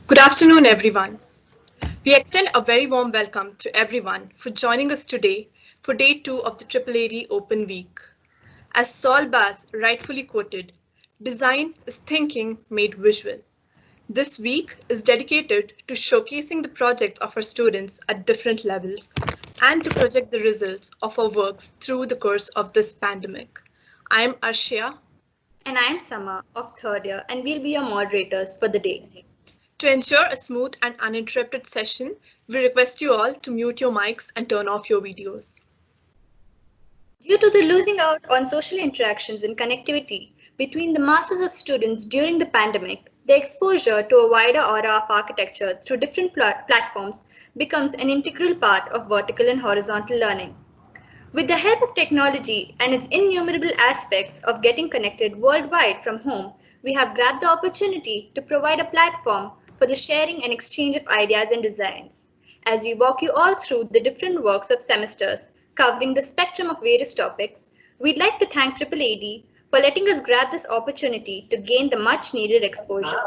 Good afternoon, everyone. We extend a very warm welcome to everyone for joining us today for day two of the AAAD Open Week. As Saul Bass rightfully quoted, design is thinking made visual. This week is dedicated to showcasing the projects of our students at different levels and to project the results of our works through the course of this pandemic. I am Arshia. And I am Sama of third year, and we'll be your moderators for the day. To ensure a smooth and uninterrupted session, we request you all to mute your mics and turn off your videos. Due to the losing out on social interactions and connectivity between the masses of students during the pandemic, the exposure to a wider aura of architecture through different platforms becomes an integral part of vertical and horizontal learning. With the help of technology and its innumerable aspects of getting connected worldwide from home, we have grabbed the opportunity to provide a platform for the sharing and exchange of ideas and designs. As we walk you all through the different works of semesters covering the spectrum of various topics, we'd like to thank AAAD for letting us grab this opportunity to gain the much needed exposure.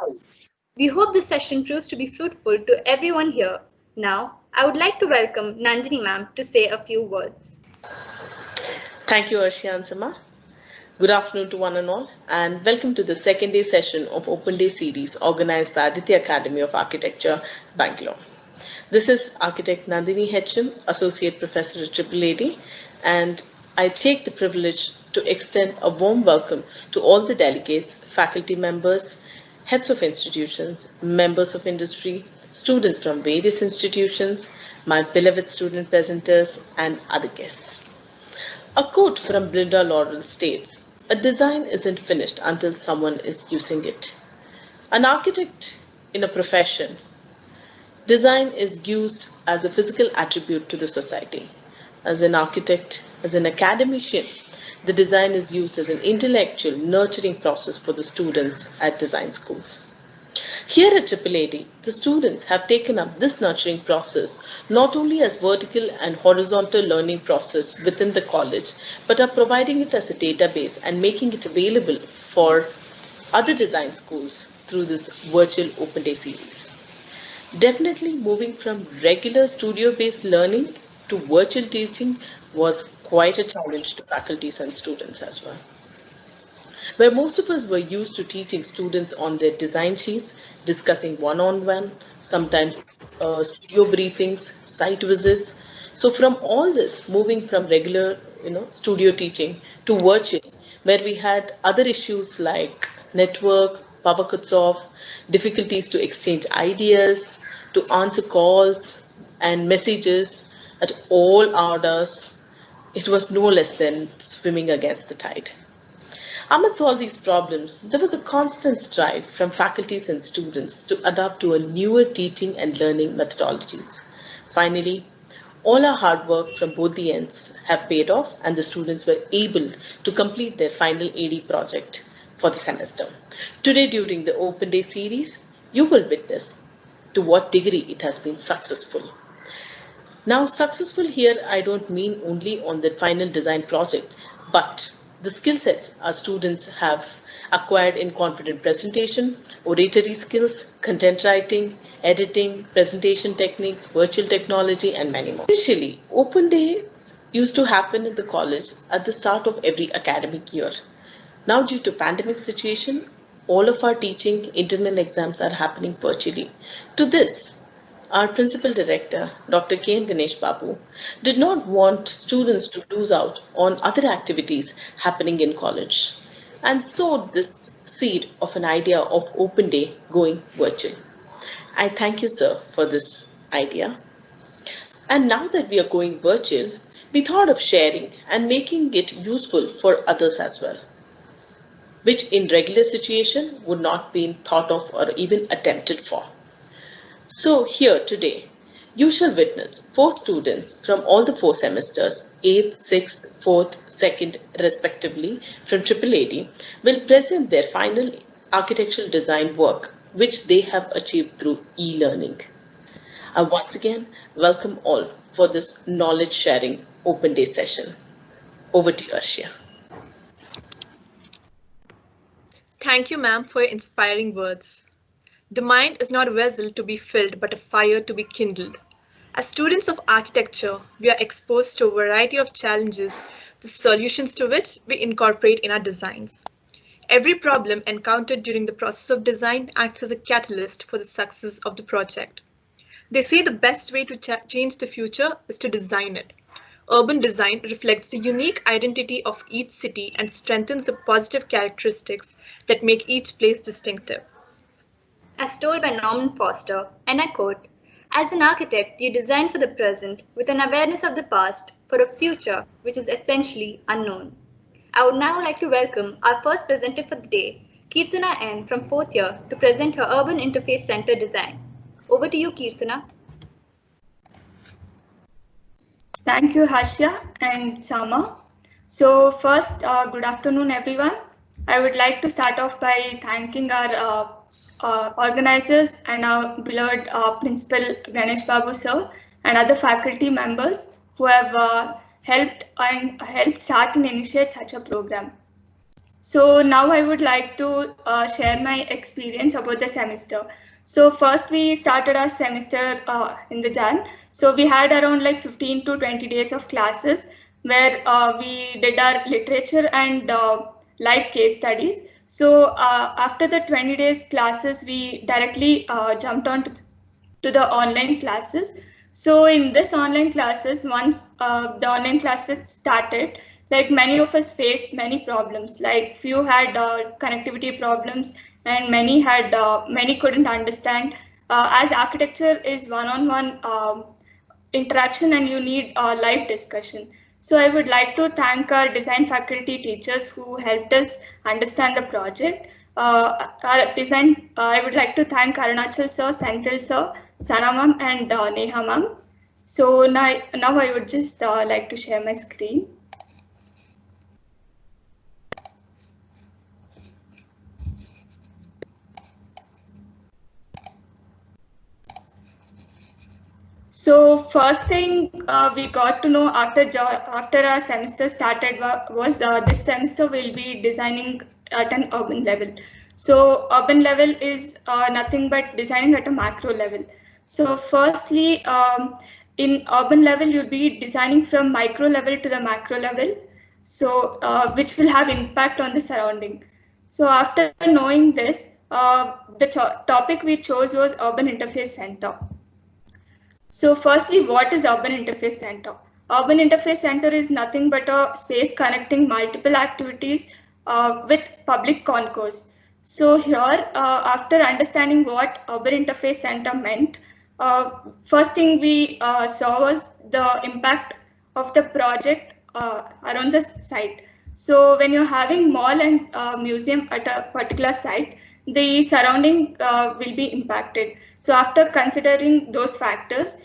We hope this session proves to be fruitful to everyone here. Now, I would like to welcome Nandini ma'am to say a few words. Thank you, Arshia and Sama. Good afternoon to one and all, and welcome to the second day session of Open Day series organized by Aditya Academy of Architecture, Bangalore. This is architect Nandini Hetcham, Associate Professor at AAAD, and I take the privilege to extend a warm welcome to all the delegates, faculty members, heads of institutions, members of industry, students from various institutions, my beloved student presenters, and other guests. A quote from Brenda Laurel states, "A design isn't finished until someone is using it." An architect in a profession, design is used as a physical attribute to the society. As an architect, as an academician, the design is used as an intellectual, nurturing process for the students at design schools. Here at AAAD, the students have taken up this nurturing process not only as vertical and horizontal learning process within the college, but are providing it as a database and making it available for other design schools through this virtual Open Day series. Definitely moving from regular studio-based learning to virtual teaching was quite a challenge to faculties and students as well. Where most of us were used to teaching students on their design sheets, discussing one-on-one, sometimes studio briefings, site visits. So from all this, moving from regular, studio teaching to virtual, where we had other issues like network, power cuts off, difficulties to exchange ideas, to answer calls and messages at all hours, it was no less than swimming against the tide. Amidst all these problems, there was a constant strive from faculties and students to adapt to a newer teaching and learning methodologies. Finally, all our hard work from both the ends have paid off and the students were able to complete their final AD project for the semester. Today during the Open Day series, you will witness to what degree it has been successful. Now, successful here, I don't mean only on the final design project, but the skill sets our students have acquired in confident presentation, oratory skills, content writing, editing, presentation techniques, virtual technology, and many more. Initially, open days used to happen in the college at the start of every academic year. Now, due to pandemic situation, all of our teaching internal exams are happening virtually. To this, our principal director, Dr. K. Ganesh Babu, did not want students to lose out on other activities happening in college and sowed this seed of an idea of open day going virtual. I thank you, sir, for this idea. And now that we are going virtual, we thought of sharing and making it useful for others as well, which in regular situation would not be thought of or even attempted for. So here today, you shall witness 4 students from all the 4 semesters, 8th, 6th, 4th, 2nd respectively from AAAD will present their final architectural design work which they have achieved through e-learning. I once again welcome all for this knowledge sharing open day session. Over to you, Arshia. Thank you, ma'am, for your inspiring words. The mind is not a vessel to be filled, but a fire to be kindled. As students of architecture, we are exposed to a variety of challenges, the solutions to which we incorporate in our designs. Every problem encountered during the process of design acts as a catalyst for the success of the project. They say the best way to change the future is to design it. Urban design reflects the unique identity of each city and strengthens the positive characteristics that make each place distinctive. As told by Norman Foster, and I quote, "As an architect, you design for the present with an awareness of the past for a future which is essentially unknown." I would now like to welcome our first presenter for the day, Keerthana N. from 4th year, to present her Urban Interface Center design. Over to you, Keerthana. Thank you, Harsha and Sama. So first, good afternoon, everyone. I would like to start off by thanking our organizers and our beloved Principal Ganesh Babu sir and other faculty members who have helped start and initiate such a program. So now I would like to share my experience about the semester. So first we started our semester in the Jan. So we had around like 15 to 20 days of classes where we did our literature and live case studies. So after the 20 days classes, we directly jumped on to the online classes. So in this online classes, once the online classes started, like many of us faced many problems, like few had connectivity problems and many couldn't understand, as architecture is one-on-one interaction and you need live discussion. So I would like to thank our design faculty teachers who helped us understand the project. I would like to thank Arunachal sir, Senthil sir, Sana ma'am and Neha ma'am. So now I would just like to share my screen. So first thing we got to know after our semester started was this semester we'll be designing at an urban level. So urban level is nothing but designing at a macro level. So firstly, in urban level, you'll be designing from micro level to the macro level, so which will have impact on the surrounding. So after knowing this, the topic we chose was Urban Interface Center. So firstly, what is Urban Interface Center? Urban Interface Center is nothing but a space connecting multiple activities with public concourse. So here, after understanding what Urban Interface Center meant, first thing we saw was the impact of the project around the site. So when you're having mall and museum at a particular site, the surrounding will be impacted. So after considering those factors,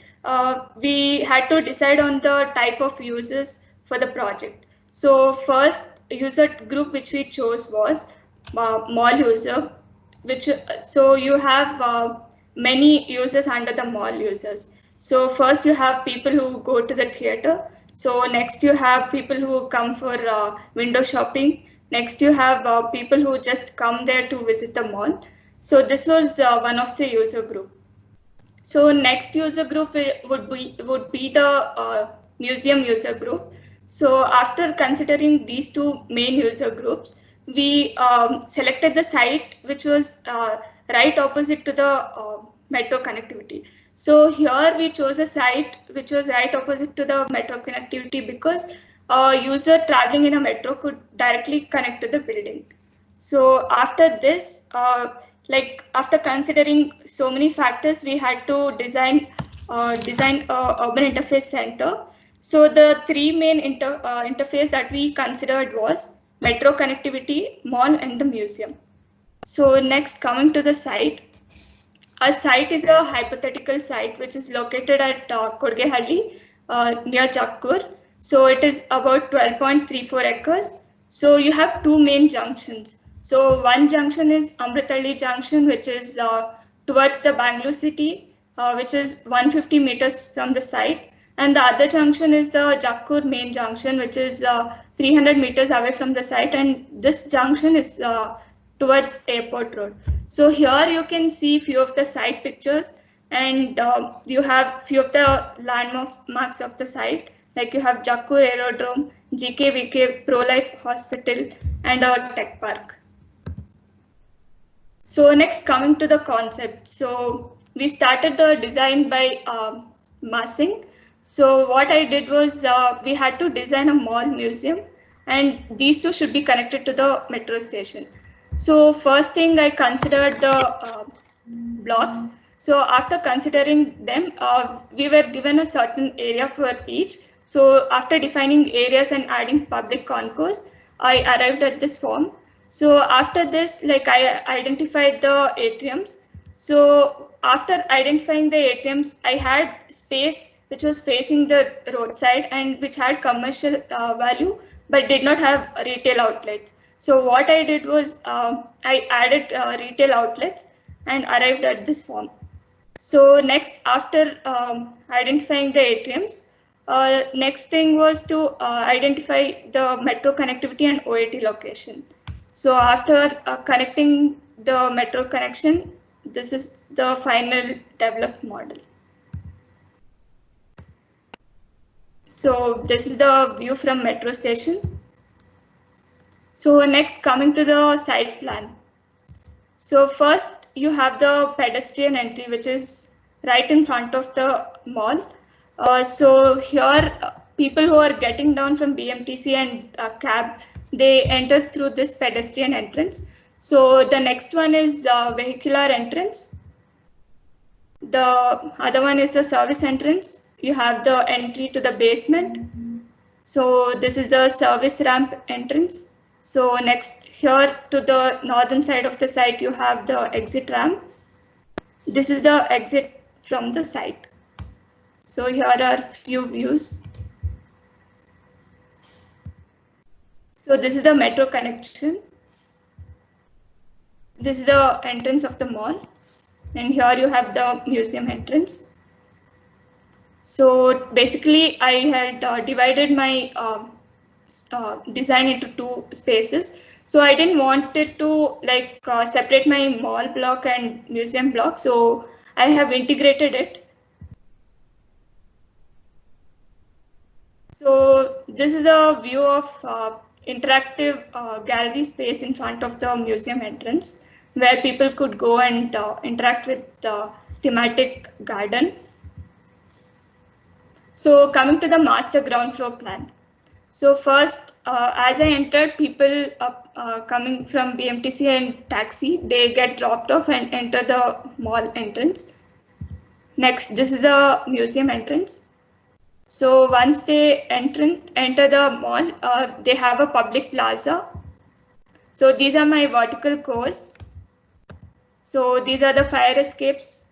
we had to decide on the type of users for the project. So first user group which we chose was mall user, so you have many users under the mall users. So first you have people who go to the theater. So next you have people who come for window shopping. Next you have people who just come there to visit the mall. So this was one of the user group. So next user group would be the museum user group. So after considering these two main user groups, we selected the site which was right opposite to the metro connectivity. So here we chose a site which was right opposite to the metro connectivity because a user traveling in a metro could directly connect to the building. So after this, after considering so many factors, we had to design urban interface center. So the three main interface that we considered was metro connectivity, mall, and the museum. So next, coming to the site. Our site is a hypothetical site which is located at Kodgehalli near Jakkur. So it is about 12.34 acres. So you have two main junctions. So one junction is Amritalli junction, which is towards the Bangalore city, which is 150 meters from the site. And the other junction is the Jakkur main junction, which is 300 meters away from the site. And this junction is towards Airport Road. So here you can see few of the site pictures, and you have few of the landmarks of the site, like you have Jakkur Aerodrome, GKVK Pro-Life Hospital, and our tech park. So next, coming to the concept. So we started the design by massing. So what I did was we had to design a mall museum, and these two should be connected to the metro station. So first thing, I considered the blocks. So after considering them, we were given a certain area for each. So after defining areas and adding public concourse, I arrived at this form. So after this, like, I identified the atriums. So after identifying the atriums, I had space which was facing the roadside and which had commercial value, but did not have retail outlets. So what I did was I added retail outlets and arrived at this form. So next, after identifying the atriums, next thing was to identify the metro connectivity and OAT location. So after connecting the metro connection, this is the final developed model. So this is the view from metro station. So next, coming to the site plan. So first you have the pedestrian entry, which is right in front of the mall. So here people who are getting down from BMTC and cab, they enter through this pedestrian entrance. So the next one is vehicular entrance. The other one is the service entrance. You have the entry to the basement. So this is the service ramp entrance. So next, here to the northern side of the site, you have the exit ramp. This is the exit from the site. So here are few views. So this is the metro connection. This is the entrance of the mall. And here you have the museum entrance. So basically, I had divided my design into two spaces. So I didn't want it to like separate my mall block and museum block. So I have integrated it. So this is a view of interactive gallery space in front of the museum entrance, where people could go and interact with the thematic garden. So coming to the master ground floor plan. So first, as I entered, people coming from BMTC and taxi, they get dropped off and enter the mall entrance. Next, this is the museum entrance. So once they enter the mall, they have a public plaza. So these are my vertical cores. So these are the fire escapes.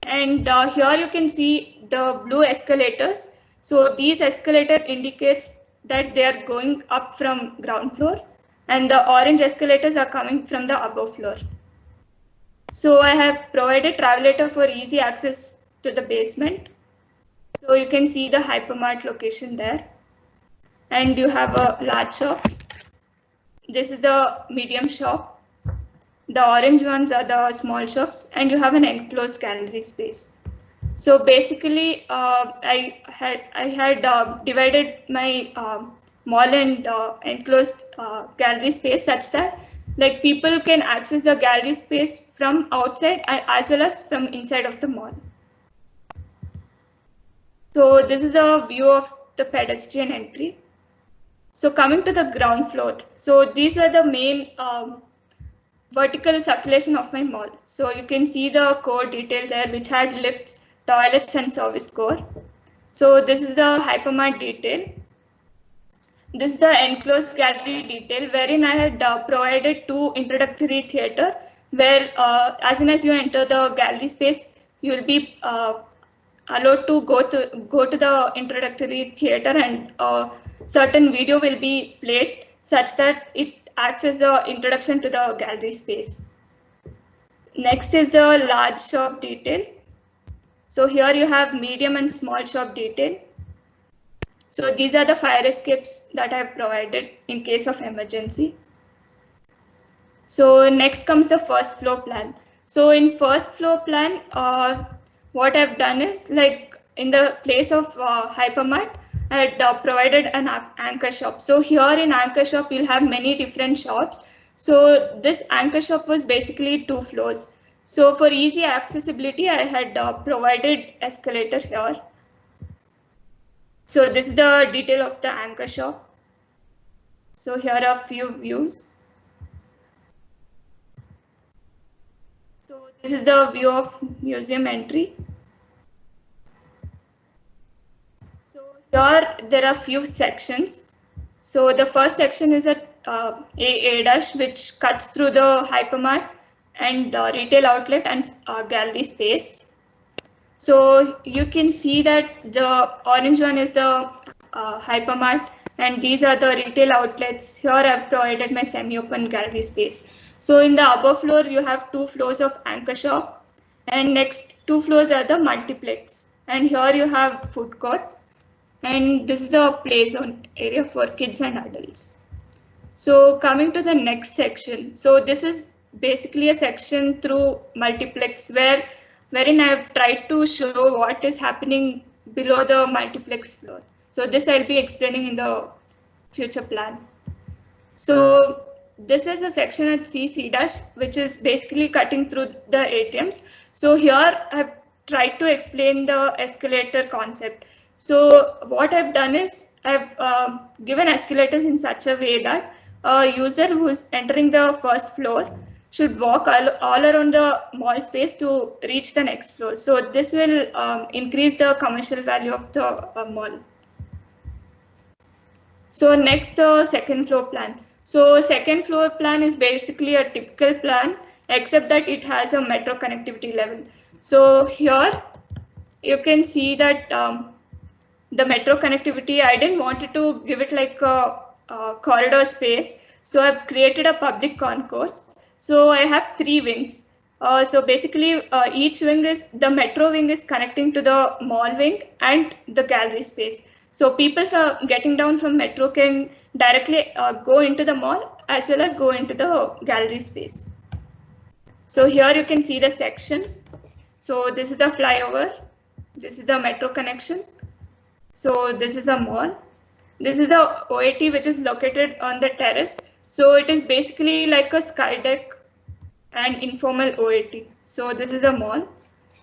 And here you can see the blue escalators. So these escalator indicates that they are going up from ground floor, and the orange escalators are coming from the above floor. So I have provided travelator for easy access to the basement. So you can see the hypermart location there. And you have a large shop. This is the medium shop. The orange ones are the small shops, and you have an enclosed gallery space. So basically, I had divided my mall and enclosed gallery space such that like people can access the gallery space from outside as well as from inside of the mall. So this is a view of the pedestrian entry. So coming to the ground floor. So these were the main vertical circulation of my mall. So you can see the core detail there, which had lifts, toilets, and service core. So this is the hypermart detail. This is the enclosed gallery detail, wherein I had provided two introductory theater, where as soon as you enter the gallery space, you will be allowed to go to the introductory theater, and certain video will be played such that it acts as the introduction to the gallery space. Next is the large shop detail. So here you have medium and small shop detail. So these are the fire escapes that I have provided in case of emergency. So next comes the first floor plan. So in first floor plan, what I've done is, like, in the place of hypermart, I had provided an anchor shop. So here in anchor shop, you'll have many different shops. So this anchor shop was basically 2 floors. So for easy accessibility, I had provided escalator here. So this is the detail of the anchor shop. So here are a few views. So this is the view of museum entry. So here there are few sections. So the first section is a dash, which cuts through the hypermart and retail outlet and gallery space. So you can see that the orange one is the hypermart, and these are the retail outlets. Here I've provided my semi-open gallery space. So in the above floor, you have 2 floors of anchor shop, and next 2 floors are the multiplex. And here you have food court, and this is the play zone area for kids and adults. So coming to the next section. So this is basically a section through multiplex wherein I have tried to show what is happening below the multiplex floor. So this I'll be explaining in the future plan. So this is a section at C dash, which is basically cutting through the ATMs. So here I've tried to explain the escalator concept. So what I've done is I've given escalators in such a way that a user who is entering the first floor should walk all around the mall space to reach the next floor. So this will increase the commercial value of the mall. So next, the second floor plan. So second floor plan is basically a typical plan, except that it has a metro connectivity level. So here you can see that the metro connectivity, I didn't want to give it like a corridor space. So I've created a public concourse. So I have 3 wings. So basically each wing is, the metro wing is connecting to the mall wing and the gallery space. So people from getting down from metro can directly go into the mall as well as go into the gallery space. So here you can see the section. So this is the flyover. This is the metro connection. So this is a mall. This is the OAT, which is located on the terrace. So it is basically like a sky deck and informal OAT. So this is a mall.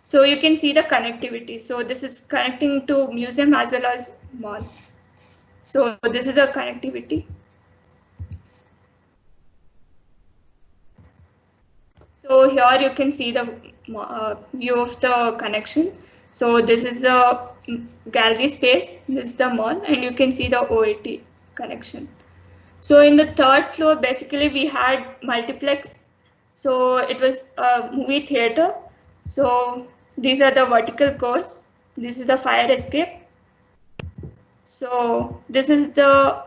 So you can see the connectivity. So this is connecting to museum as well as mall. So this is the connectivity. So here you can see the view of the connection. So this is the gallery space, this is the mall, and you can see the OAT connection. So in the third floor, basically we had multiplex. So it was a movie theater. So these are the vertical cores. This is the fire escape. So this is the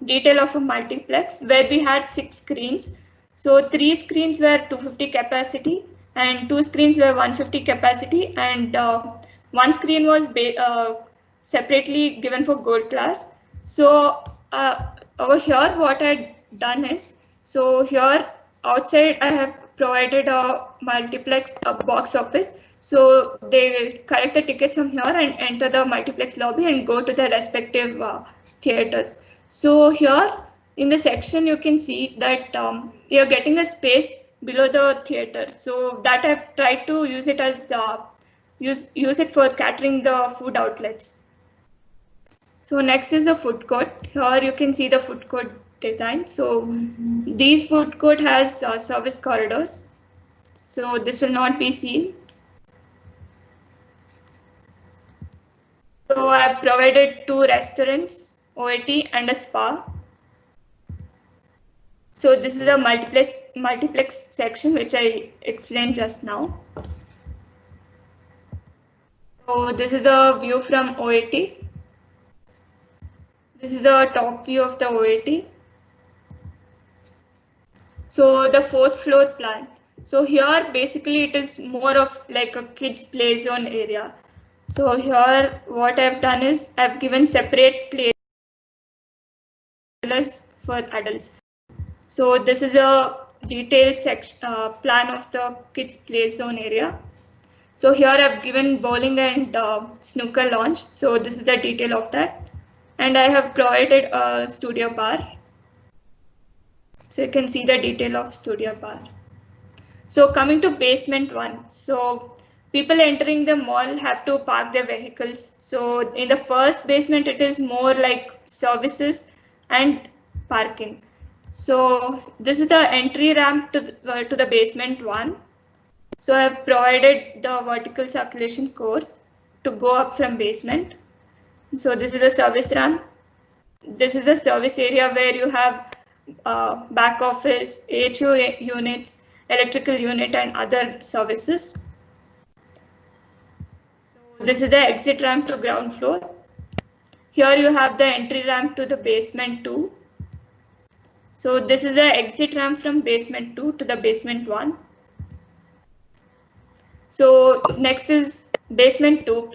detail of a multiplex where we had 6 screens. So 3 screens were 250 capacity and 2 screens were 150 capacity, and 1 screen was separately given for gold class. So over here what I've done is, so here outside I have provided a multiplex box office. So they collect the tickets from here and enter the multiplex lobby and go to the respective theaters. So here in the section you can see that you're getting a space below the theater. So that I've tried to use it as use it for catering the food outlets. So next is the food court. Here you can see the food court design. So these food court has service corridors. So this will not be seen. So I have provided 2 restaurants, OAT and a spa. So this is a multiplex section which I explained just now. So this is a view from OAT. This is a top view of the OAT. So the 4th floor plan. So here basically it is more of like a kids play zone area. So here what I've done is I've given separate places for adults. So this is a detailed plan of the kids play zone area. So here I've given bowling and snooker launch. So this is the detail of that. And I have provided a studio bar. So you can see the detail of studio bar. So coming to basement 1. So people entering the mall have to park their vehicles. So in the first basement, it is more like services and parking. So this is the entry ramp to the basement 1. So I have provided the vertical circulation course to go up from basement. So this is the service ramp. This is the service area where you have back office, AHO units, electrical unit, and other services. So this is the exit ramp to ground floor. Here you have the entry ramp to the basement 2. So this is the exit ramp from basement 2 to the basement 1. So next is basement 2.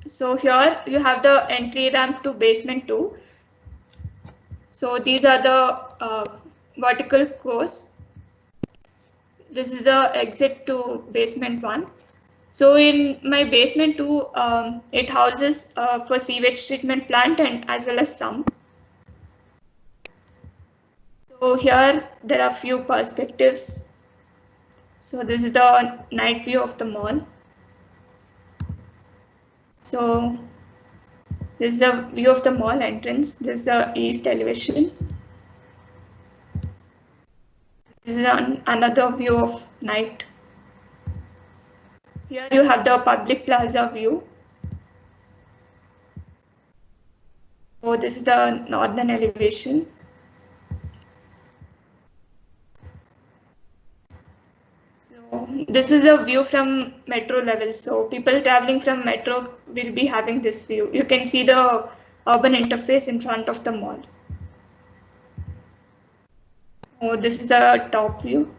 So here you have the entry ramp to basement 2. So these are the vertical course. This is the exit to basement 1. So in my basement 2, it houses for sewage treatment plant and as well as sump. So here there are few perspectives. So this is the night view of the mall. So this is the view of the mall entrance. This is the east elevation. This is another view of night. Here you have the public plaza view. So this is the northern elevation. So this is a view from metro level. So people traveling from metro will be having this view. You can see the urban interface in front of the mall. So this is the top view.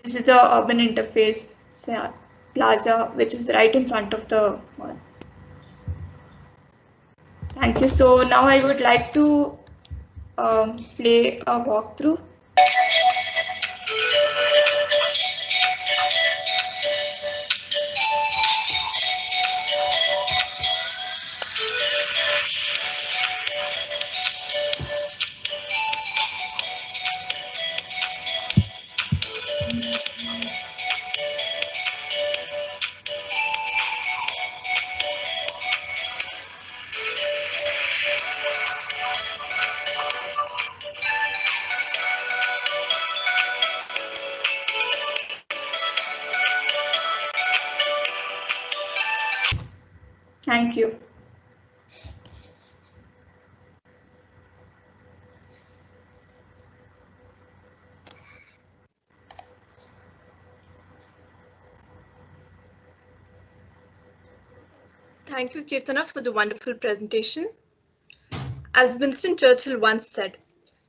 This is the urban interface plaza, which is right in front of the mall. Thank you. So now I would like to play a walkthrough. Thank you. Thank you, Kirtana, for the wonderful presentation. As Winston Churchill once said,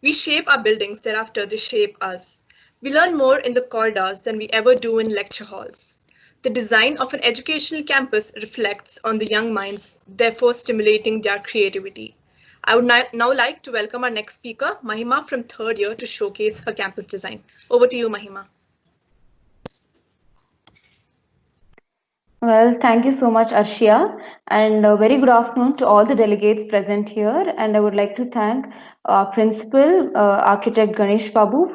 we shape our buildings, thereafter they shape us. We learn more in the corridors than we ever do in lecture halls. The design of an educational campus reflects on the young minds, therefore stimulating their creativity. I would now like to welcome our next speaker, Mahima from third year, to showcase her campus design. Over to you, Mahima. Well, thank you so much, Arshia, and a very good afternoon to all the delegates present here. And I would like to thank Principal, Architect Ganesh Babu,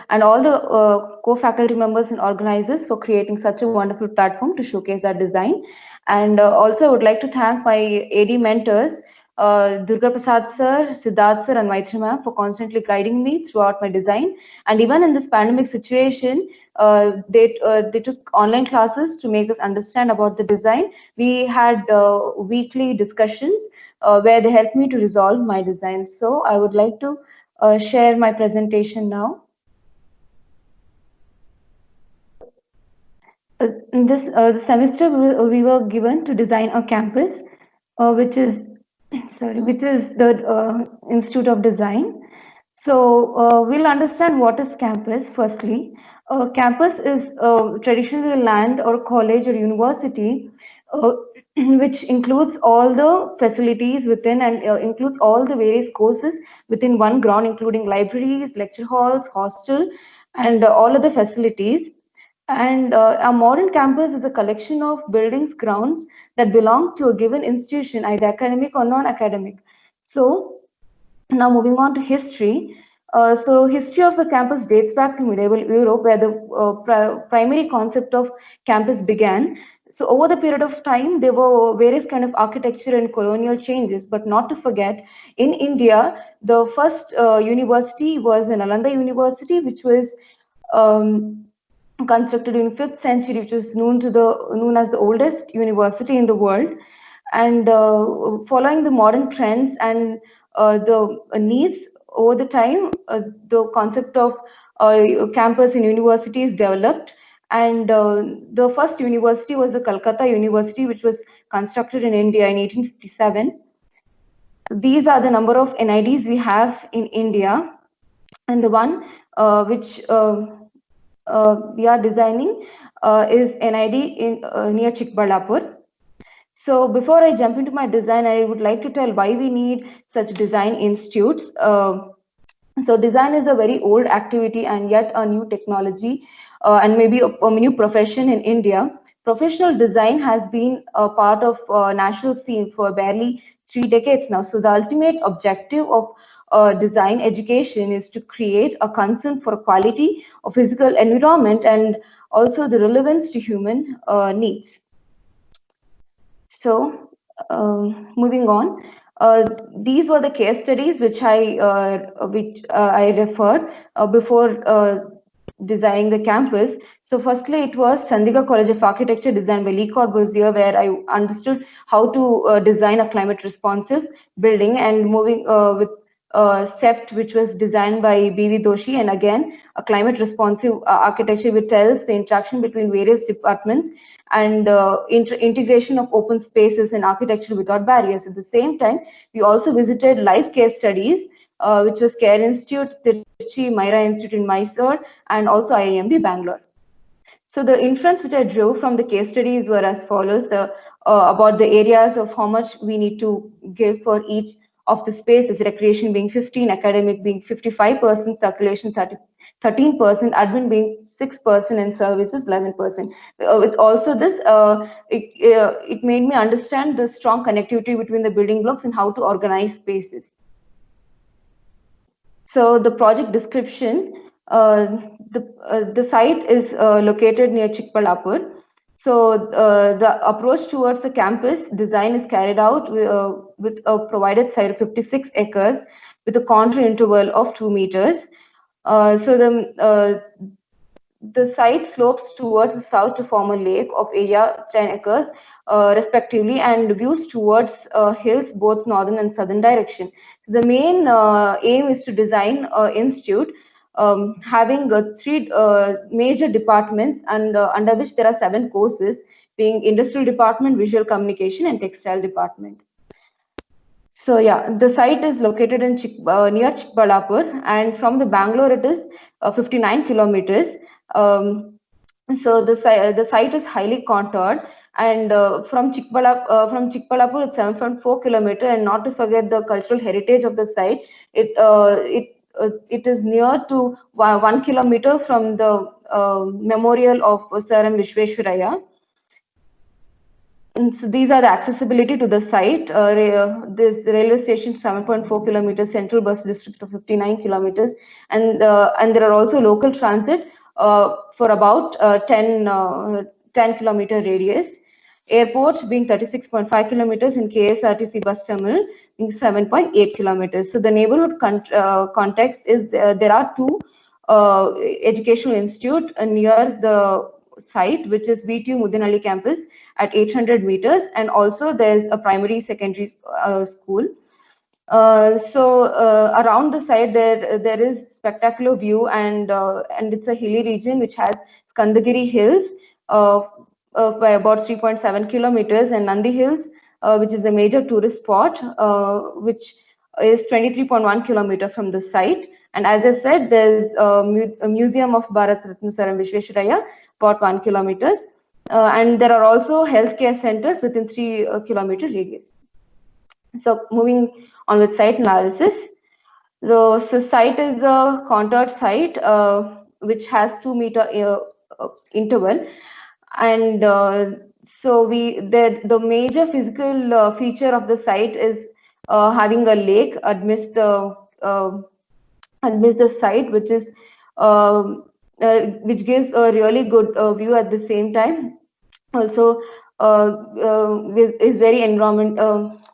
and all the co-faculty members and organizers for creating such a wonderful platform to showcase our design. And also, I would like to thank my AD mentors, Durga Prasad sir, Siddharth sir, and Maitri ma'am for constantly guiding me throughout my design. And even in this pandemic situation, they took online classes to make us understand about the design. We had weekly discussions where they helped me to resolve my design. So I would like to share my presentation now. In this the semester we were given to design a campus, which is the Institute of Design. So we'll understand what is campus firstly. Campus is traditionally land or college or university which includes all the facilities within and includes all the various courses within one ground, including libraries, lecture halls, hostel, and all other facilities. And a modern campus is a collection of buildings, grounds that belong to a given institution, either academic or non-academic. So now moving on to history. So history of the campus dates back to medieval Europe, where the primary concept of campus began. So over the period of time, there were various kind of architecture and colonial changes, but not to forget, in India, the first university was the Nalanda University, which was constructed in 5th century, which was known as the oldest university in the world. And following the modern trends and the needs over the time, the concept of campus and universities developed. And the first university was the Calcutta University, which was constructed in India in 1857. These are the number of NIDs we have in India. And the one which we are designing is NID in near Chikballapur. So before I jump into my design, I would like to tell why we need such design institutes. So design is a very old activity and yet a new technology and maybe a new profession in India. Professional design has been a part of national scene for barely 3 decades now. So the ultimate objective of design education is to create a concern for quality of physical environment and also the relevance to human needs. So moving on, these were the case studies which I referred before designing the campus. So firstly, it was Chandigarh College of Architecture designed by Lee Corbusier, where I understood how to design a climate responsive building, and moving with CEPT, which was designed by B.V. Doshi, and again, a climate responsive architecture which tells the interaction between various departments and integration of open spaces and architecture without barriers. At the same time, we also visited live case studies, which was CARE Institute, Trichy, Myra Institute in Mysore, and also IIMB Bangalore. So the inference which I drew from the case studies were as follows: about the areas of how much we need to give for each of the spaces, recreation being 15%, academic being 55%, circulation 13%, admin being 6%, and services 11%. With also this, it made me understand the strong connectivity between the building blocks and how to organize spaces. So the project description, the site is located near Chikballapur. So the approach towards the campus design is carried out with a provided site of 56 acres with a contour interval of 2 meters. So the site slopes towards the south to form a lake of area 10 acres respectively, and views towards hills both northern and southern direction. So the main aim is to design an institute having 3 major departments, and under which there are 7 courses, being industrial department, visual communication, and textile department. So yeah, the site is located in near Chikballapur, and from the Bangalore it is 59 kilometers. So the site is highly contoured, and from Chikballapur it's 7.4 kilometers, and not to forget the cultural heritage of the site. It is near to 1 kilometer from the memorial of Sir M. Visvesvaraya. And so these are the accessibility to the site. This railway station 7.4 kilometers, central bus district of 59 kilometers, and there are also local transit for about 10 kilometer radius. Airport being 36.5 kilometers, and KSRTC bus terminal being 7.8 kilometers. So the neighborhood context is there are 2 educational institutes near the site, which is VTU Mudinhalli campus at 800 meters, and also there's a primary secondary school. So around the site there is spectacular view, and it's a hilly region which has Skandagiri Hills by about 3.7 kilometers, and Nandi Hills, which is a major tourist spot, which is 23.1 kilometers from the site. And as I said, there's a museum of Bharat Ratna Sir M. Visvesvaraya, about 1 kilometers. And there are also healthcare centers within 3-kilometer radius. So moving on with site analysis. So site is a contoured site which has 2-meter interval, and so the major physical feature of the site is having a lake amidst the site, which gives a really good view at the same time. Also, is very environment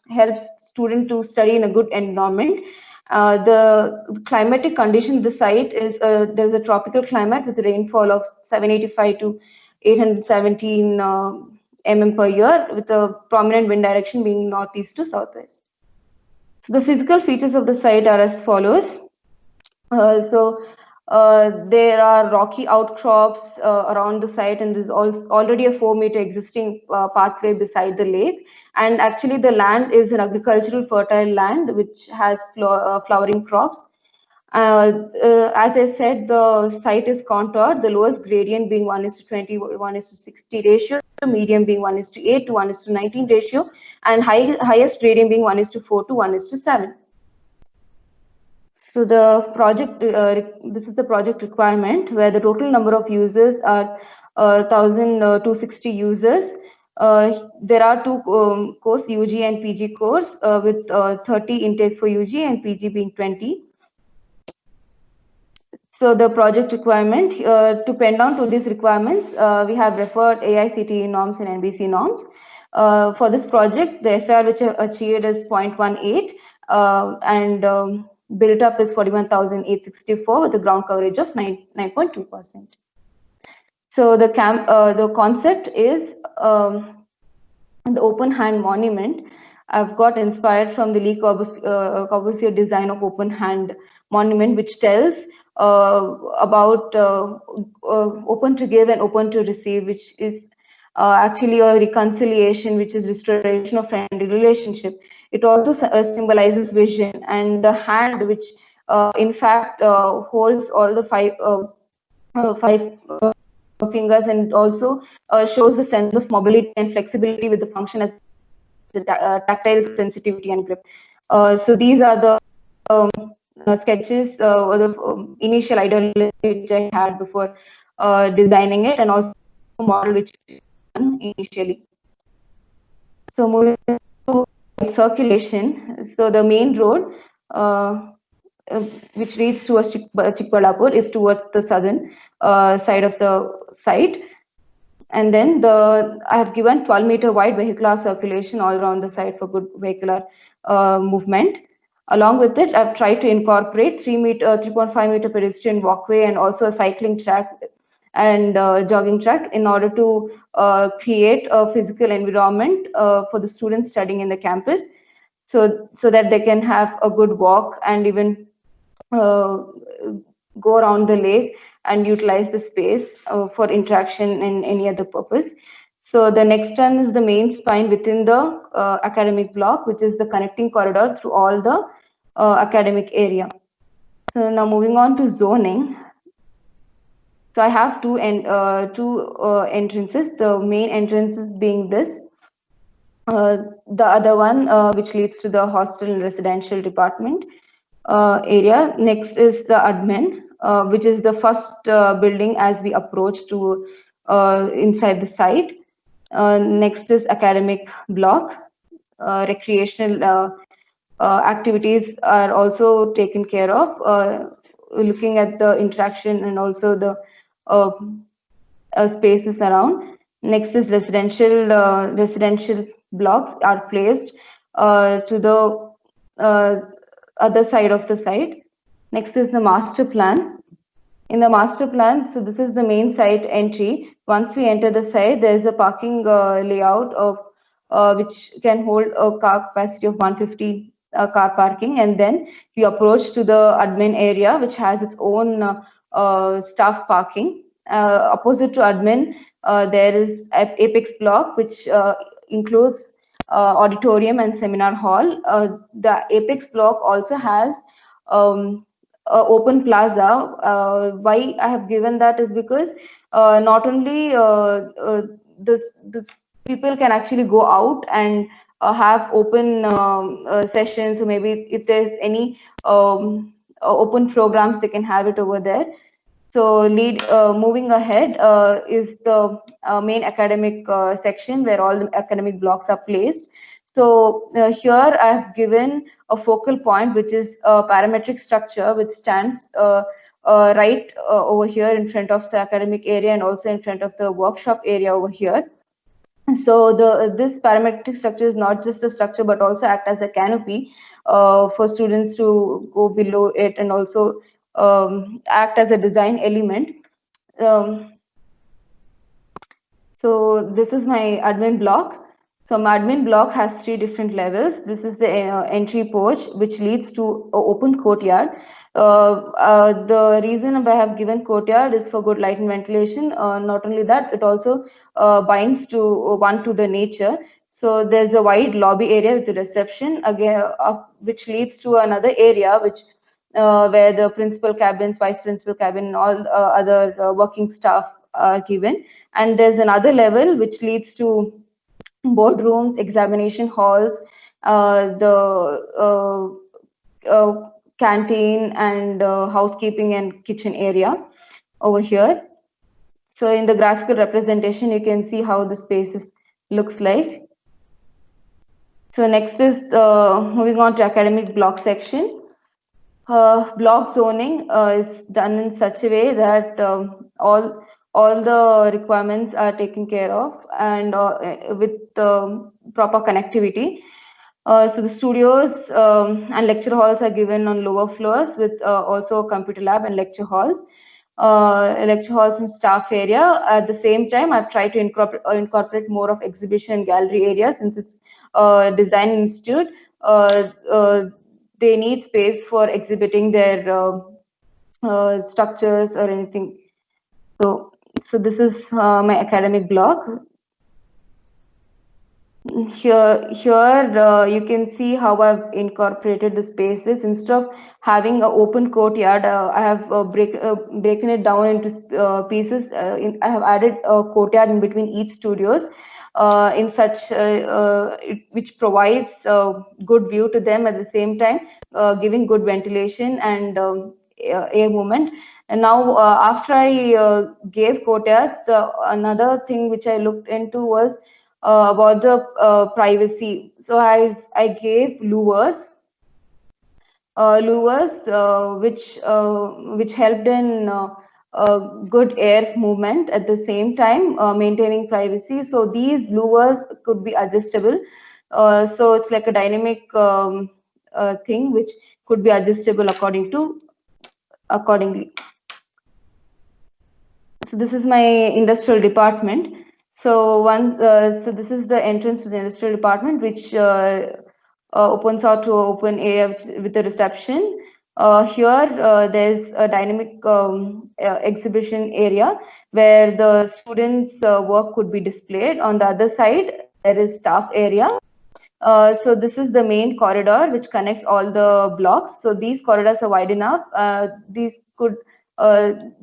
helps student to study in a good environment. The climatic condition of the site is there's a tropical climate with a rainfall of 785 to 817 mm per year, with a prominent wind direction being northeast to southwest. So the physical features of the site are as follows. There are rocky outcrops around the site, and there's already a 4-meter existing pathway beside the lake. And actually, the land is an agricultural fertile land which has flowering crops. As I said, the site is contoured, the lowest gradient being 1:20, 1:60 ratio, medium being 1:8 to 1:19 ratio, and highest gradient being 1:4 to 1:7. So the project, this is the project requirement, where the total number of users are 1,260 users. There are two course, UG and PG course, with 30 intake for UG and PG being 20. So the project requirement, to pen down to these requirements, we have referred AICTE norms and NBC norms. For this project, the FAR which achieved is 0.18, and built up is 41,864 with a ground coverage of 9.2%. So the concept is the open hand monument. I've got inspired from the Le Corbusier design of open hand monument, which tells about open to give and open to receive, which is actually a reconciliation, which is restoration of friendly relationship. It also symbolizes vision, and the hand, which in fact holds all the five fingers, and also shows the sense of mobility and flexibility with the function as the tactile sensitivity and grip. So these are the sketches or the initial idea which I had before designing it, and also model which initially. So moving to circulation. So the main road which leads towards Chikballapur is towards the southern side of the site. And then I have given 12-meter wide vehicular circulation all around the site for good vehicular movement. Along with it, I've tried to incorporate 3.5 meter pedestrian walkway and also a cycling track and jogging track in order to create a physical environment for the students studying in the campus, so that they can have a good walk and even go around the lake and utilize the space for interaction and any other purpose. So the next one is the main spine within the academic block, which is the connecting corridor through all the academic area. So now moving on to zoning. So I have two entrances. The main entrances being this. The other one which leads to the hostel and residential department area. Next is the admin, which is the first building as we approach to inside the site. Next is academic block. Recreational activities are also taken care of, looking at the interaction and also the spaces around. Next is residential blocks are placed to the other side of the site. Next is the master plan. In the master plan, so this is the main site entry. Once we enter the site, there is a parking layout of which can hold a car capacity of 150 car parking, and then you approach to the admin area, which has its own staff parking. Opposite to admin, there is Apex block, which includes auditorium and seminar hall. The Apex block also has open plaza. Why I have given that is because not only the people can actually go out and have open sessions. So maybe if there's any open programs, they can have it over there. So moving ahead is the main academic section where all the academic blocks are placed. So here I have given a focal point, which is a parametric structure, which stands right over here in front of the academic area and also in front of the workshop area over here. So this parametric structure is not just a structure, but also act as a canopy for students to go below it, and also act as a design element. So this is my admin block. So my admin block has 3 different levels. This is the entry porch, which leads to an open courtyard. The reason I have given courtyard is for good light and ventilation. Not only that, it also binds to the nature. So there's a wide lobby area with the reception, again, which leads to another area, which where the principal cabins, vice principal cabin, and all other working staff are given. And there's another level which leads to boardrooms, examination halls, the canteen, and housekeeping and kitchen area over here. So in the graphical representation, you can see how the space looks like. So next is moving on to academic block section. Block zoning is done in such a way that all the requirements are taken care of, and with proper connectivity. So the studios and lecture halls are given on lower floors, with also a computer lab and lecture halls and staff area. At the same time, I've tried to incorporate more of exhibition and gallery area, since it's a design institute. They need space for exhibiting their structures or anything. So this is my academic block. Here you can see how I've incorporated the spaces. Instead of having an open courtyard, I have broken it down into pieces. I have added a courtyard in between each studios, in such which provides good view to them, at the same time giving good ventilation and air movement. And now after I gave courtyards, another thing which I looked into was about the privacy. So I gave louvers, which helped in good air movement, at the same time maintaining privacy. So these louvers could be adjustable. So it's like a dynamic thing which could be adjustable accordingly. So this is my industrial department. So so this is the entrance to the industrial department, which opens out to open area with the reception. Here there's a dynamic exhibition area where the students' work could be displayed. On the other side, there is staff area. So this is the main corridor which connects all the blocks. So these corridors are wide enough. These could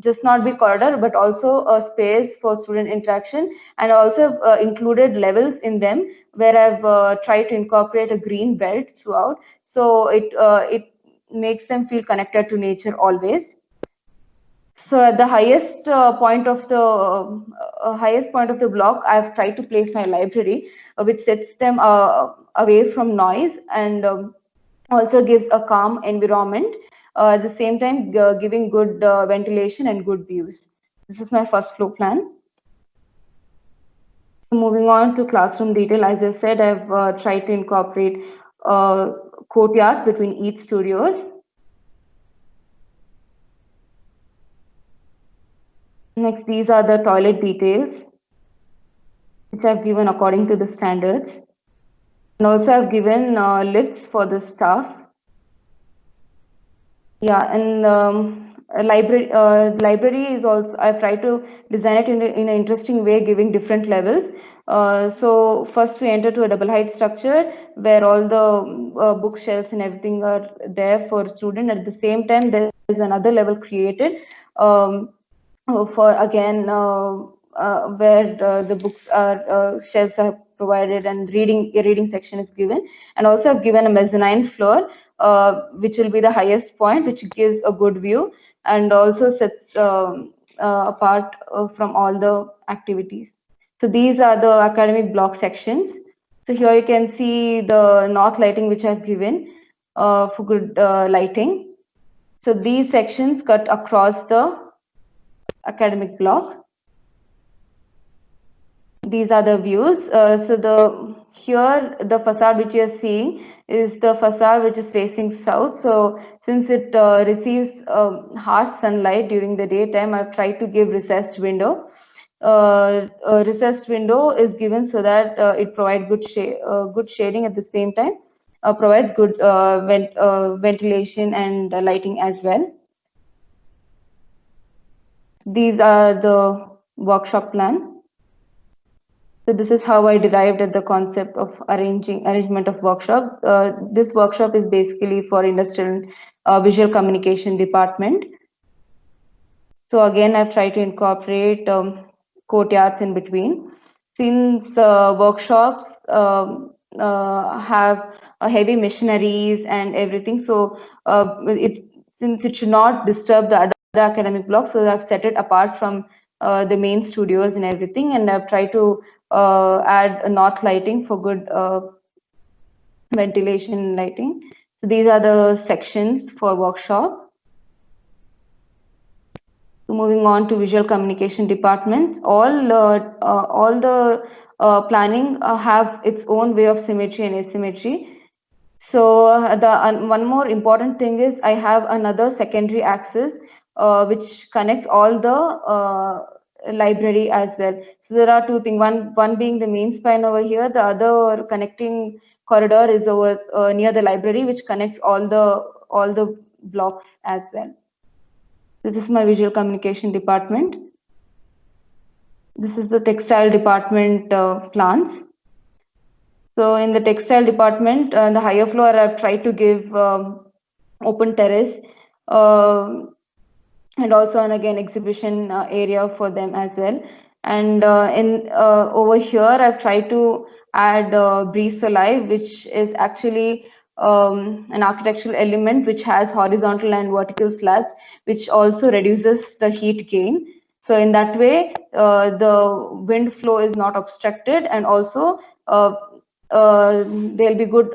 just not be corridor, but also a space for student interaction, and also included levels in them, where I've tried to incorporate a green belt throughout. So it makes them feel connected to nature always. So at the highest point of the block, I've tried to place my library, which sets them away from noise, and also gives a calm environment. At the same time, giving good ventilation and good views. This is my first floor plan. So moving on to classroom detail, as I said, I've tried to incorporate courtyards between each studios. Next, these are the toilet details, which I've given according to the standards. And also I've given lifts for the staff. Yeah, and library is also, I've tried to design it in an interesting way, giving different levels. So first we enter to a double height structure where all the bookshelves and everything are there for student. At the same time, there is another level created for again where the books are shelves are provided and a reading section is given, and also I've given a mezzanine floor, which will be the highest point, which gives a good view and also sets apart from all the activities. So these are the academic block sections. So here you can see the north lighting which I've given for good lighting. So these sections cut across the academic block. These are the views. Here the facade which you are seeing is the facade which is facing south. So since it receives harsh sunlight during the daytime, I've tried to give recessed window. A recessed window is given so that it provides good shading at the same time, provides good ventilation and lighting as well. These are the workshop plan. So this is how I derived at the concept of arrangement of workshops. This workshop is basically for industrial visual communication department. So again, I've tried to incorporate courtyards in between. Since workshops have heavy machineries and everything, so since it should not disturb the other academic blocks, so I've set it apart from the main studios and everything, and I've tried to add a north lighting for good ventilation lighting. So these are the sections for workshop. So moving on to visual communication departments, all the planning have its own way of symmetry and asymmetry. So one more important thing is I have another secondary axis which connects all the library as well. So there are two things. One being the main spine over here. The other connecting corridor is over near the library, which connects all the blocks as well. This is my visual communication department. This is the textile department plans. So in the textile department, the higher floor, I've tried to give open terrace and also an again exhibition area for them as well. And over here, I've tried to add Breeze Alive, which is actually an architectural element which has horizontal and vertical slats, which also reduces the heat gain. So in that way, the wind flow is not obstructed, and also there'll be good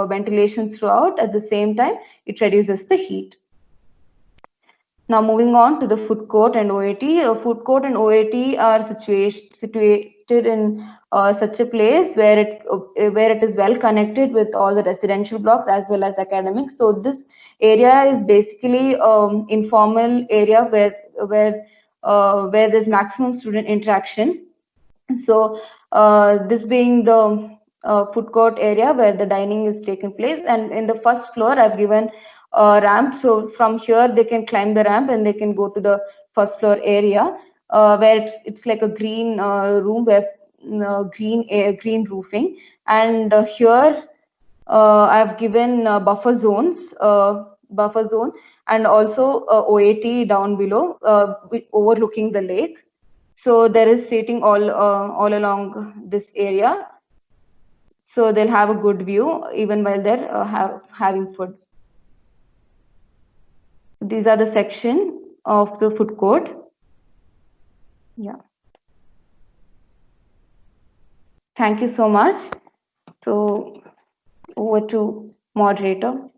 ventilation throughout. At the same time, it reduces the heat. Now moving on to the food court and OAT. Food court and OAT are situated in such a place where it is well connected with all the residential blocks as well as academics. So this area is basically informal area where there's maximum student interaction. So this being the food court area where the dining is taking place, and in the first floor I've given a ramp, so from here they can climb the ramp and they can go to the first floor area where it's like a green room where green roofing, and here I've given buffer zone and also OAT down below overlooking the lake. So there is seating all along this area, so they'll have a good view even while they're having food. These are the section of the food court. Yeah. Thank you so much. So over to moderator.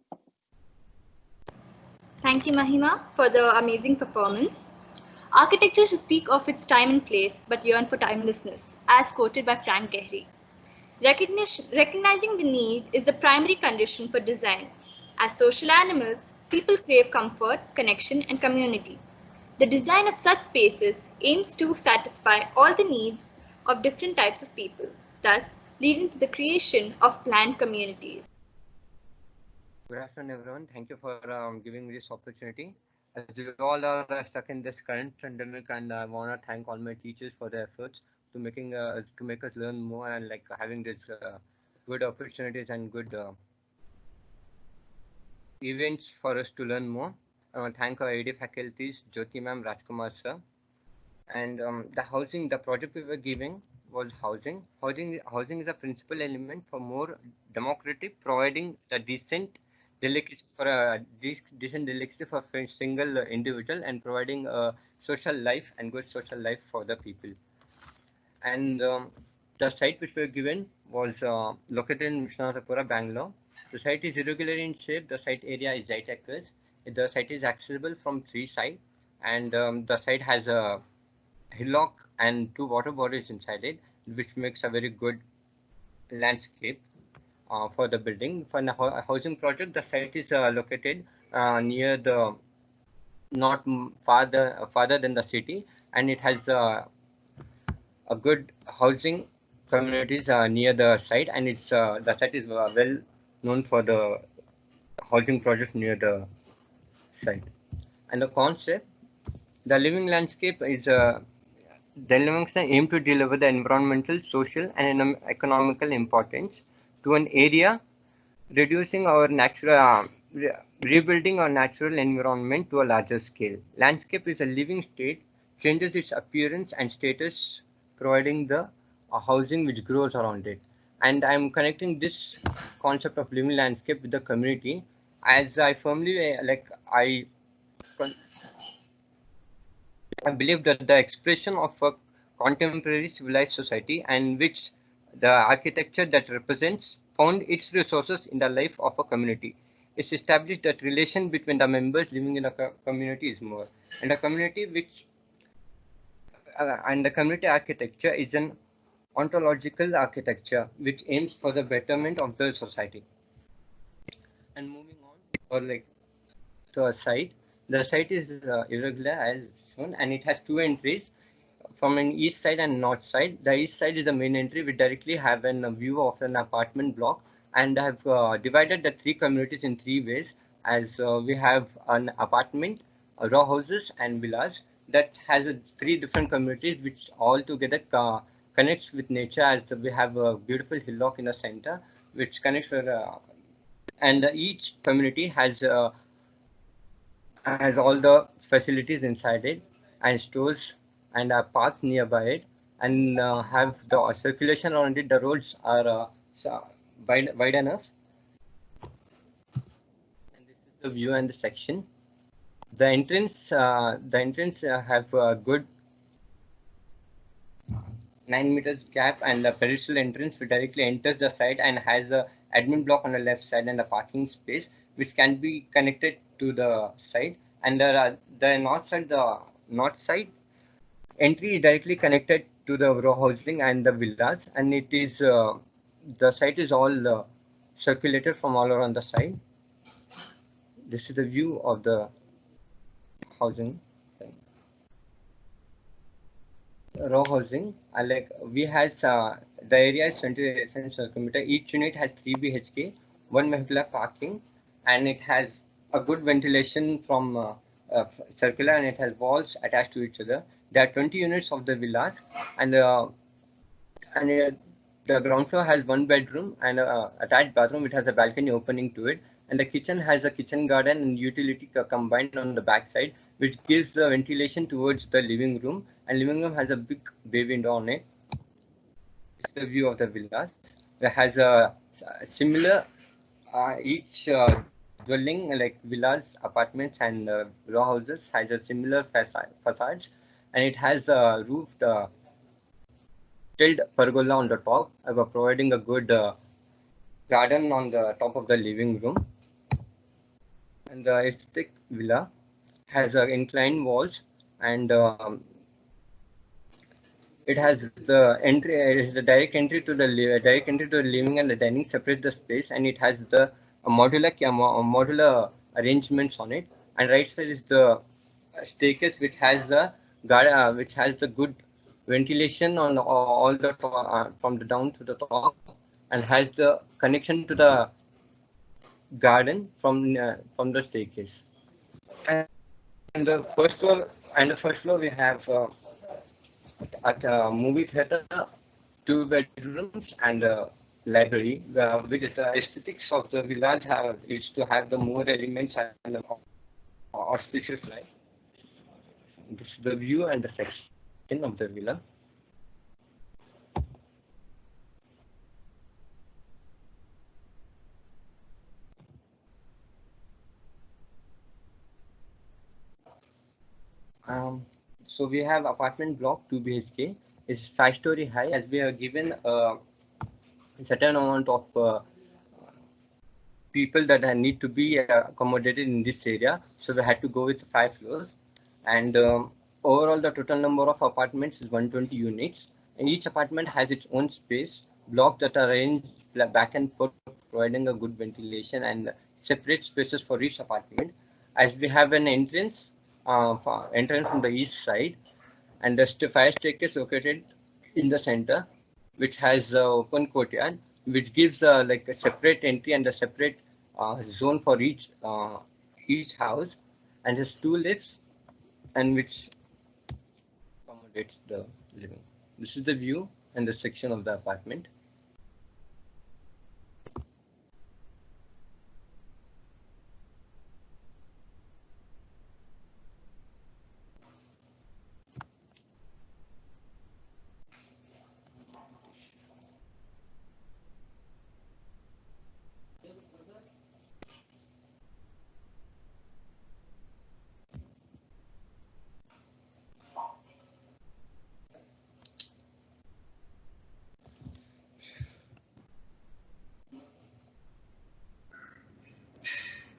Thank you, Mahima, for the amazing performance. Architecture should speak of its time and place, but yearn for timelessness, as quoted by Frank Gehry. Recognizing the need is the primary condition for design. As social animals, people crave comfort, connection, and community. The design of such spaces aims to satisfy all the needs of different types of people, thus leading to the creation of planned communities. Good afternoon, everyone. Thank you for giving me this opportunity. As you all are stuck in this current pandemic, and I want to thank all my teachers for their efforts to make us learn more and like having this good opportunities and good events for us to learn more. I want to thank our AD faculties, Jyoti ma'am, Rajkumar sir, And the project we were giving was housing. Housing is a principal element for more democratic, providing a decent delicacy for a decent delicacy for a single individual, and providing a social life and good social life for the people. And the site which we were given was located in Vishnatapura, Bangalore. The site is irregular in shape. The site area is 8 acres. The site is accessible from 3 sides, and the site has a hillock and 2 water bodies inside it, which makes a very good landscape for the building. For a housing project, the site is located near the not farther than the city, and it has a good housing communities near the site, and the site is well known for the housing project near the site. And the concept, the living landscape is the Livingstone aim to deliver the environmental, social, and economical importance to an area, reducing our rebuilding our natural environment to a larger scale. Landscape is a living state, changes its appearance and status, providing the housing which grows around it. And I'm connecting this concept of living landscape with the community, as I firmly I believe that the expression of a contemporary civilized society, and which the architecture that represents found its resources in the life of a community. It's established that relation between the members living in a community is more, and a community which and the community architecture is an ontological architecture which aims for the betterment of the society. And moving on, or like to a site, the site is irregular as shown, and it has 2 entries from an east side and north side. The east side is the main entry. We directly have a view of an apartment block, and I have divided the 3 communities in 3 ways, as we have an apartment, row houses, and villas that has 3 different communities which all together connects with nature, as we have a beautiful hillock in the center which connects with, and each community has all the facilities inside it, and stores and parks nearby it, and have the circulation around it. The roads are wide enough. And this is the view and the section. The entrance have a good 9 meters gap, and the pedestrian entrance which directly enters the site and has a admin block on the left side and a parking space which can be connected to the site. And the north side entry is directly connected to the row housing and the villas, and it is the site is all circulated from all around the site. This is the view of the housing. Row housing, we has the area is 20 square meter. Each unit has 3 BHK, 1 vehicular parking, and it has a good ventilation from circular, and it has walls attached to each other. There are 20 units of the villas, and the ground floor has 1 bedroom and attached bathroom which has a balcony opening to it, and the kitchen has a kitchen garden and utility combined on the back side, which gives the ventilation towards the living room, and living room has a big bay window on it. It's the view of the villas. It has a similar each dwelling, like villas, apartments, and row houses, has a similar facades, and it has a roofed tilled pergola on the top, providing a good garden on the top of the living room. And the aesthetic villa has inclined walls, and it has the direct entry to the living and the dining separate the space, and it has the modular arrangements on it. And right side is the staircase which has the good ventilation on all the from the down to the top, and has the connection to the garden from the staircase. And the first floor we have at movie theater, 2 bedrooms, and a library, which is the aesthetics of the village is to have the more elements and the auspicious life. This is the view and the section. in of the villa. So we have apartment block 2 BHK. It's 5-story high, as we are given a certain amount of people that need to be accommodated in this area. So we had to go with 5 floors. And overall, the total number of apartments is 120 units. And each apartment has its own space, blocks that are arranged back and forth, providing a good ventilation and separate spaces for each apartment. As we have an entrance from the east side, and the fire staircase located in the center, which has open courtyard, which gives like a separate entry and a separate zone for each house, and has 2 lifts, and which accommodates the living. This is the view and the section of the apartment.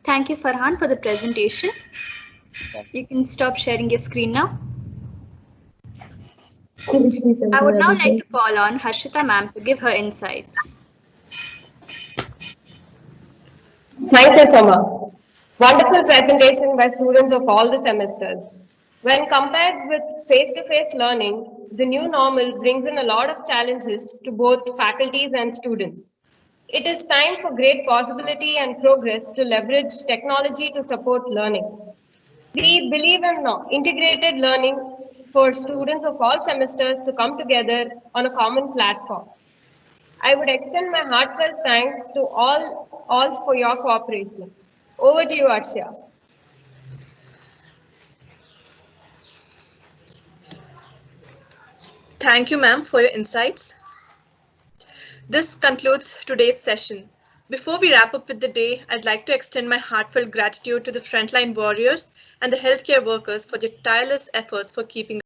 Thank you, Farhan, for the presentation. You can stop sharing your screen now. I would now like to call on Harshita ma'am to give her insights. Thank you, Sama. Wonderful presentation by students of all the semesters. When compared with face-to-face learning, the new normal brings in a lot of challenges to both faculties and students. It is time for great possibility and progress to leverage technology to support learning. We believe in integrated learning for students of all semesters to come together on a common platform. I would extend my heartfelt thanks to all for your cooperation. Over to you, Arshia. Thank you, ma'am, for your insights. This concludes today's session. Before we wrap up with the day, I'd like to extend my heartfelt gratitude to the frontline warriors and the healthcare workers for their tireless efforts for keeping